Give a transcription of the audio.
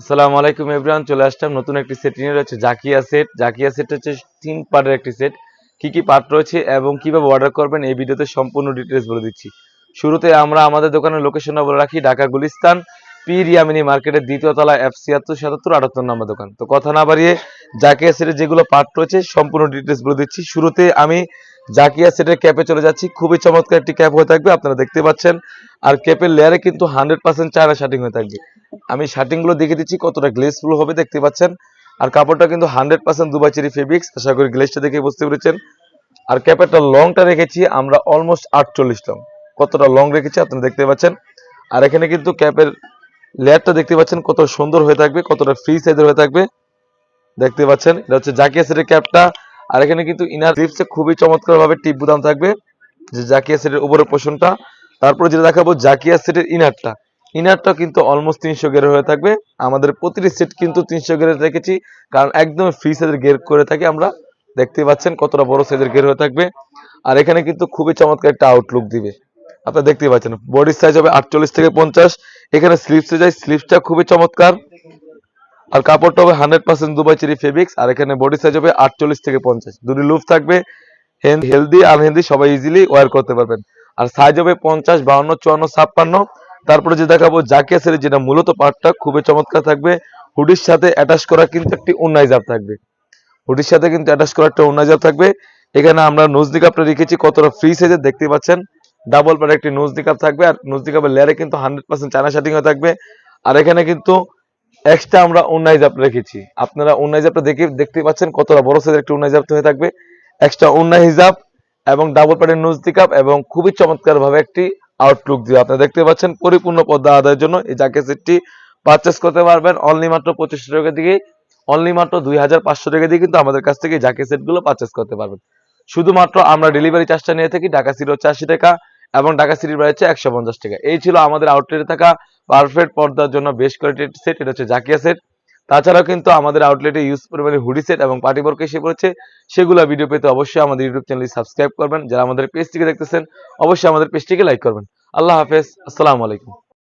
আসসালামু আলাইকুম এভরিওয়ান, চলে আসলাম নতুন একটি সেট নিয়ে। রয়েছে জাকিয়া সেট। জাকিয়া সেট হচ্ছে 3 পার্টের একটি সেট। কি কি পার্ট রয়েছে এবং কিভাবে অর্ডার করবেন এই ভিডিওতে সম্পূর্ণ ডিটেইলস বলে দিচ্ছি। শুরুতে আমরা আমাদের দোকানের লোকেশনটা বলে রাখি, ঢাকা গুলিস্তান পীর ইয়ামিনী মার্কেটের দ্বিতীয় তলায় F76 77 78 নম্বর দোকান। তো কথা না বাড়িয়ে জাকিয়া সেটের যেগুলো পার্ট রয়েছে সম্পূর্ণ ডিটেইলস বলে দিচ্ছি। শুরুতে আমি জাকিয়া সেটের ক্যাপে চলে যাচ্ছি। খুবই চমৎকার একটি ক্যাপ হয়ে থাকবে, আপনারা দেখতে পাচ্ছেন। আর ক্যাপের লেয়ারে কিন্তু 100% চায়না শার্টিং হয়ে থাকবে। আমি শার্টিং গুলো দেখে দিচ্ছি কতটা গ্লেসফুল হবে, দেখতে পাচ্ছেন। আর কাপড়টা কিন্তু 100% দুবাই চেরি ফেব্রিক্স। আশা করি গ্লেসটা দেখে বুঝতে পেরেছেন। আর ক্যাপেরটা লংটা রেখেছি আমরা অলমোস্ট 48 লং। কতটা লং রেখেছি আপনারা দেখতে পাচ্ছেন। আর এখানে কিন্তু ক্যাপের লেয়ারটা দেখতে পাচ্ছেন কত সুন্দর হয়ে থাকবে, কতটা ফ্রি সাইজের হয়ে থাকবে, দেখতে পাচ্ছেন। এটা হচ্ছে জাকিয়া সেটের ক্যাপটা। আর এখানে কিন্তু ইনার স্লিপসে খুবই চমৎকার ভাবে টিপ বুতাম থাকবে, যে জাকিয়া সেটের উপরের পোর্শনটা। তারপরে যেটা দেখাবো জাকিয়া সেটের ইনারটা। ইনারটা কিন্তু অলমোস্ট 300 গের হয়ে থাকবে। আমাদের প্রতিটি সেট কিন্তু 300 গের রেখেছি, কারণ একদম ফ্রি সাইজের গের করে থাকি আমরা। দেখতে পাচ্ছেন কতটা বড় সাইজের গের হয়ে থাকবে। আর এখানে কিন্তু খুবই চমৎকার একটা আউটলুক দিবে, আপনারা দেখতে পাচ্ছেন। বডির সাইজ হবে 48 থেকে 50। এখানে স্লিপসে যায়, স্লিপসটা খুবই চমৎকার। আর কাপড়টা হবে 100% দুবাই চেরি ফেব্রিক্স। আর এখানে বডি সাইজ হবে 48 থেকে 50। দুটি লুপ থাকবে, হেলদি আনহেলদি সবাই ইজিলি ওয়্যার করতে পারবেন। আর সাইজ হবে 50, 52, 54, 56। তারপরে যে দেখাবো জাকিয়া সেটের যেটা মূলত পার্টটা খুবই চমৎকার থাকবে। হুডির সাথে অ্যাটাচ করা কিন্তু একটি ওন্না হিজাব থাকবে। হুডির সাথে কিন্তু অ্যাটাচ করা একটা ওন্না হিজাব থাকবে। এখানে আমরা নোজ নিকাপটা রেখেছি কতটা ফ্রি সাইজের, দেখতে পাচ্ছেন। ডাবল পার একটি নোজ নিকাপ থাকবে। আর নোজ নিকাপের লেয়ারে কিন্তু 100% চায়না শার্টিং হয়ে থাকবে। আর এখানে কিন্তু এক্সট্রা আমরা ওন্না হিজাব রেখেছি। আপনারা ওন্না হিজাবটা দেখতে পাচ্ছেন কতটা বড় সাইজের একটা ওন্না হিজাব হয়ে থাকবে। এক্সট্রা ওন্না হিজাব এবং ডাবল পার্টের নোজ নিকাপ এবং খুবই চমৎকার ভাবে একটি আউটলুক দিয়ে আপনারা দেখতে পাচ্ছেন। পরিপূর্ণ পর্দা আদায়ের জন্য এই জাকিয়া সেটটি পারচেস করতে পারবেন অনলি মাত্র 2500 টাকা দিয়ে। অনলি মাত্র 2500 টাকা দিয়ে কিন্তু আমাদের কাছ থেকে জাকিয়া সেটগুলো পারচেস করতে পারবেন। শুধুমাত্র আমরা ডেলিভারি চার্জটা নিয়ে থাকি। ঢাকা সিটি হচ্ছে 80 টাকা এবং ঢাকা সিটির বাইরে হচ্ছে 150 টাকা। এই ছিল আমাদের আউটলেটে থাকা পারফেক্ট পর্দার জন্য বেস্ট কোয়ালিটির সেট। এটা হচ্ছে জাকিয়া সেট। তাছাড়াও কিন্তু আমাদের আউটলেটে ইউজ পরিমাণে হুডি সেট এবং পার্টি ওয়্যার এসে পড়েছে। সেগুলো ভিডিও পেতে অবশ্যই আমাদের ইউটিউব চ্যানেলটি সাবস্ক্রাইব করবেন। যারা আমাদের পেজটিকে দেখতেছেন অবশ্যই আমাদের পেজটিকে লাইক করবেন। আল্লাহ হাফেজ, আসসালামু আলাইকুম।